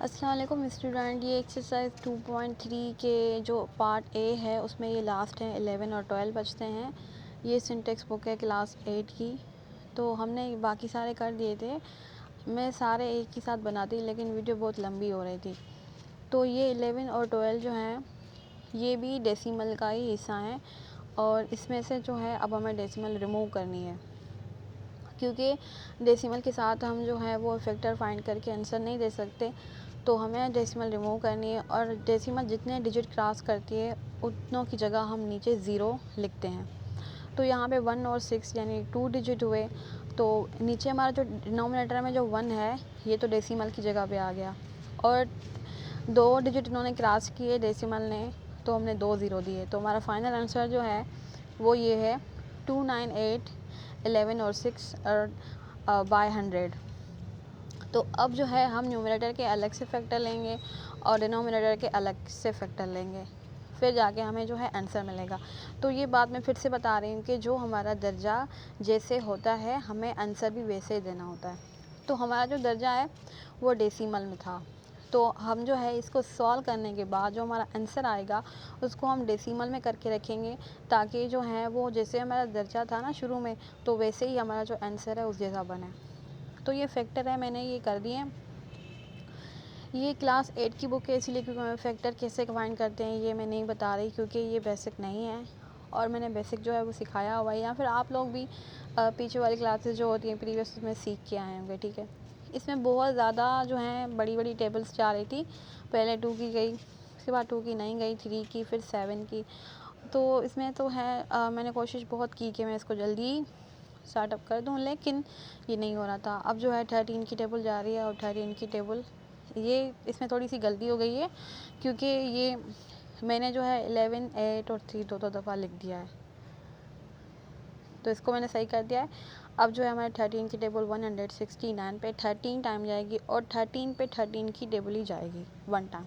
अस्सलाम वालेकुम स्टूडेंट। ये एक्सरसाइज 2.3 के जो पार्ट ए है उसमें ये लास्ट है, 11 और 12 बचते हैं। ये सिंटेक्स बुक है क्लास 8 की। तो हमने बाकी सारे कर दिए थे, मैं सारे एक ही साथ बनाती लेकिन वीडियो बहुत लंबी हो रही थी। तो ये 11 और 12 जो हैं ये भी डेसिमल का ही हिस्सा है और इसमें से जो है अब हमें डेसिमल रिमूव करनी है, क्योंकि डेसिमल के साथ हम जो है वो फैक्टर फाइंड करके आंसर नहीं दे सकते। तो हमें डेसिमल रिमूव करनी है और डेसिमल जितने डिजिट क्रॉस करती है उतनों की जगह हम नीचे ज़ीरो लिखते हैं। तो यहाँ पे 1 और 6 यानी 2 डिजिट हुए, तो नीचे हमारा जो डिनोमिनेटर में जो 1 है ये तो डेसिमल की जगह पे आ गया और 2 डिजिट इन्होंने क्रॉस किए डेसिमल ने, तो हमने 2 ज़ीरो दिए। तो हमारा फाइनल आंसर जो है वो ये है 298 11 और 6 और बाय 100। तो अब जो है हम न्यूमरेटर के अलग से फैक्टर लेंगे और डिनोमिनेटर के अलग से फैक्टर लेंगे, फिर जाके हमें जो है आंसर मिलेगा। तो ये बात मैं फिर से बता रही हूँ कि जो हमारा दर्जा जैसे होता है हमें आंसर भी वैसे ही देना होता है। तो हमारा जो दर्जा है वो डेसिमल में था, तो हम जो है इसको सॉल्व करने के बाद जो हमारा आंसर आएगा उसको हम डेसिमल में करके रखेंगे, ताकि जो है वो जैसे हमारा दर्जा था ना शुरू में, तो वैसे ही हमारा जो आंसर है उस जैसा बने। तो ये फैक्टर है, मैंने ये कर दिए। ये क्लास 8 की बुक है, इसलिए क्योंकि मैं फैक्टर कैसे फाइंड करते हैं ये मैं नहीं बता रही, क्योंकि ये बेसिक नहीं है और मैंने बेसिक जो है वो सिखाया हुआ है, या फिर आप लोग भी पीछे वाली क्लासेस जो होती हैं प्रीवियस में सीख के आए होंगे। ठीक है, इसमें बहुत ज़्यादा जो है बड़ी बड़ी टेबल्स जा रही थी। पहले 2 की गई, उसके बाद 2 की नहीं गई, 3 की, फिर 7 की। तो इसमें तो है मैंने कोशिश बहुत की कि मैं इसको जल्दी स्टार्टअप कर दूं, लेकिन ये नहीं हो रहा था। अब जो है 13 की टेबल जा रही है और 13 की टेबल ये इसमें थोड़ी सी गलती हो गई है, क्योंकि ये मैंने जो है 11 8 और 3 दो दफ़ा लिख दिया है, तो इसको मैंने सही कर दिया है। अब जो है हमारे 13 की टेबल 169 पे 13 टाइम जाएगी और 13 पे 13 की टेबल ही जाएगी 1 टाइम।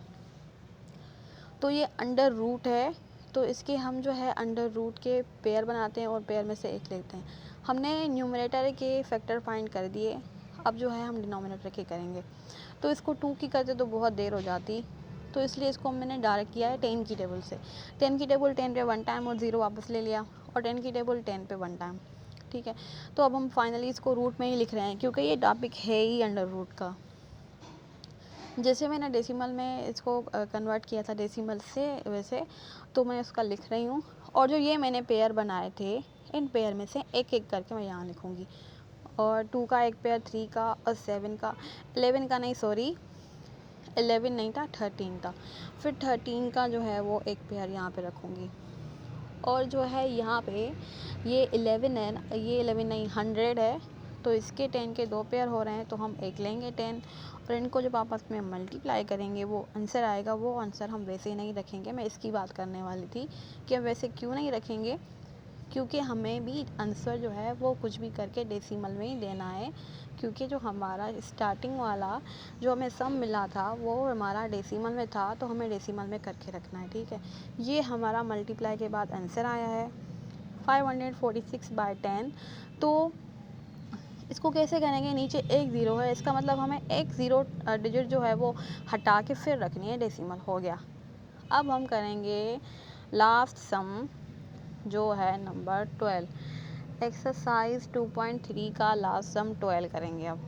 तो ये अंडर रूट है, तो इसके हम जो है अंडर रूट के पेयर बनाते हैं और पेयर में से एक लेते हैं। हमने न्यूमरेटर के फैक्टर फाइंड कर दिए, अब जो है हम डिनोमिनेटर के करेंगे। तो इसको 2 की करते तो बहुत देर हो जाती, तो इसलिए इसको मैंने डायरेक्ट किया है 10 की टेबल से। 10 की टेबल 10 पे 1 टाइम और 0 वापस ले लिया, और 10 की टेबल 10 पे 1 टाइम। ठीक है, तो अब हम फाइनली इसको रूट में ही लिख रहे हैं, क्योंकि ये टॉपिक है ही अंडर रूट का। जैसे मैंने डेसिमल में इसको कन्वर्ट किया था डेसिमल से, वैसे तो मैं उसका लिख रही हूँ। और जो ये मैंने पेयर बनाए थे, इन पेयर में से एक एक करके मैं यहाँ लिखूँगी। और 2 का एक पेयर, 3 का और 7 का, 11 का नहीं, सॉरी 11 नहीं था, 13 था। फिर 13 का जो है वो एक पेयर यहाँ पे रखूँगी। और जो है यहाँ पे ये 11 है ना, ये 11 नहीं 100 है, तो इसके 10 के 2 पेयर हो रहे हैं, तो हम एक लेंगे 10 और इनको जब आपस में मल्टीप्लाई करेंगे वो आंसर आएगा। वो आंसर हम वैसे ही नहीं रखेंगे, मैं इसकी बात करने वाली थी कि हम वैसे क्यों नहीं रखेंगे, क्योंकि हमें भी आंसर जो है वो कुछ भी करके डेसिमल में ही देना है, क्योंकि जो हमारा स्टार्टिंग वाला जो हमें सम मिला था वो हमारा डेसिमल में था, तो हमें डेसिमल में करके रखना है। ठीक है, ये हमारा मल्टीप्लाई के बाद आंसर आया है 546/10। तो इसको कैसे करेंगे, नीचे एक ज़ीरो है, इसका मतलब हमें एक ज़ीरो डिजिट जो है वो हटा के फिर रखनी है डेसिमल। हो गया। अब हम करेंगे लास्ट सम जो है नंबर 12, एक्सरसाइज 2.3 का लास्ट सम 12 करेंगे। अब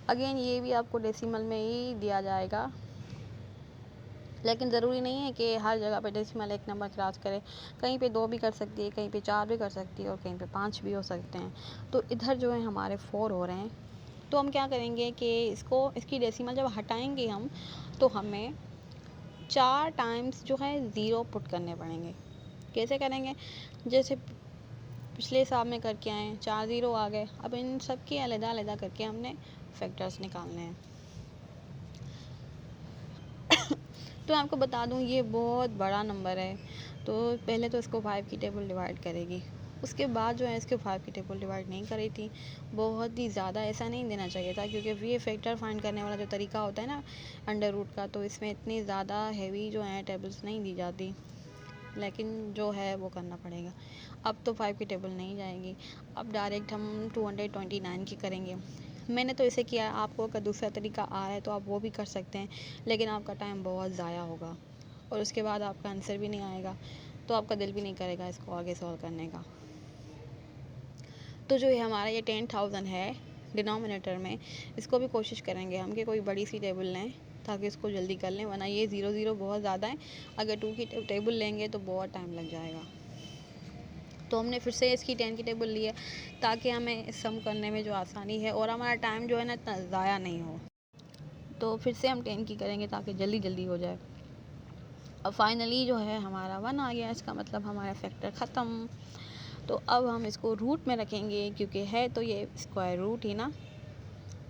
अगेन ये भी आपको डेसिमल में ही दिया जाएगा, लेकिन ज़रूरी नहीं है कि हर जगह पे डेसिमल एक नंबर क्रॉस करे। कहीं पे 2 भी कर सकती है, कहीं पे 4 भी कर सकती है और कहीं पे 5 भी हो सकते हैं। तो इधर जो है हमारे 4 हो रहे हैं, तो हम क्या करेंगे कि इसकी डेसिमल जब हटाएंगे हम, तो हमें 4 टाइम्स जो है ज़ीरो पुट करने पड़ेंगे। कैसे करेंगे, जैसे पिछले हिसाब में करके आए, 4 ज़ीरो आ गए। अब इन सब की अलग-अलग करके हमने फैक्टर्स निकालने हैं। तो मैं आपको बता दूं ये बहुत बड़ा नंबर है, तो पहले तो इसको 5 की टेबल डिवाइड करेगी, उसके बाद जो है इसको 5 की टेबल डिवाइड नहीं करी थी। बहुत ही ज़्यादा ऐसा नहीं देना चाहिए था, क्योंकि ये फैक्टर फाइंड करने वाला जो तरीका होता है ना अंडर रूट का, तो इसमें इतनी ज़्यादा हैवी जो है टेबल्स नहीं दी जाती, लेकिन जो है वो करना पड़ेगा। अब तो 5 की टेबल नहीं जाएगी, अब डायरेक्ट हम 229 की करेंगे। मैंने तो इसे किया, आपको अगर दूसरा तरीका आ रहा है तो आप वो भी कर सकते हैं, लेकिन आपका टाइम बहुत ज़ाया होगा और उसके बाद आपका आंसर भी नहीं आएगा, तो आपका दिल भी नहीं करेगा इसको आगे सॉल्व करने का। तो जो ये हमारा ये 10,000 है डिनोमिनेटर में, इसको भी कोशिश करेंगे हम कि कोई बड़ी सी टेबल लें ताकि इसको जल्दी कर लें, वरना ये 0 0 बहुत ज़्यादा है, अगर 2 की टेबल लेंगे तो बहुत टाइम लग जाएगा। तो हमने फिर से इसकी 10 की टेबल ली है ताकि हमें सम करने में जो आसानी है और हमारा टाइम जो है ना इतना ज़ाया नहीं हो। तो फिर से हम 10 की करेंगे ताकि जल्दी जल्दी हो जाए। अब फाइनली जो है हमारा 1 आ गया, इसका मतलब हमारा फैक्टर ख़त्म। तो अब हम इसको रूट में रखेंगे क्योंकि है तो ये स्क्वायर रूट ही ना।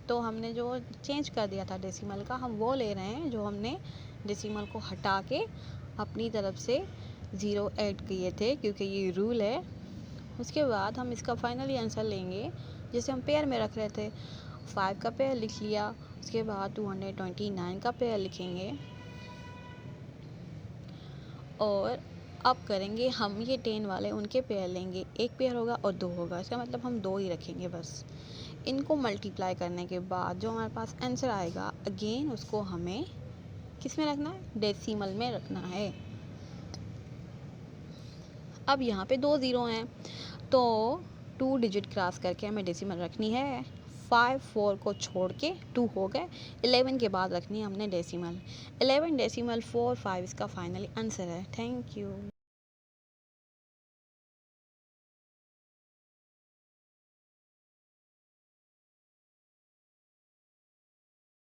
तो हमने जो चेंज कर दिया था डेसिमल का, हम वो ले रहे हैं जो हमने डेसिमल को हटा के अपनी तरफ से 0 ऐड किए थे, क्योंकि ये रूल है। उसके बाद हम इसका फाइनली आंसर लेंगे जिसे हम पेयर में रख रहे थे। 5 का पेयर लिख लिया, उसके बाद 229 का पेयर लिखेंगे और अब करेंगे हम ये 10 वाले उनके पेयर लेंगे, एक पेयर होगा और 2 होगा, इसका मतलब हम 2 ही रखेंगे बस। इनको मल्टीप्लाई करने के बाद जो हमारे पास आंसर आएगा अगेन उसको हमें किस में रखना है, डेसिमल में रखना है। अब यहाँ पे 2 ज़ीरो हैं तो 2 डिजिट क्रॉस करके हमें डेसिमल रखनी है। 5 4 को छोड़ के 2 हो गए, 11 के बाद रखनी है हमने डेसिमल। 11 डेसिमल 4 5 इसका फाइनली आंसर है। Thank you.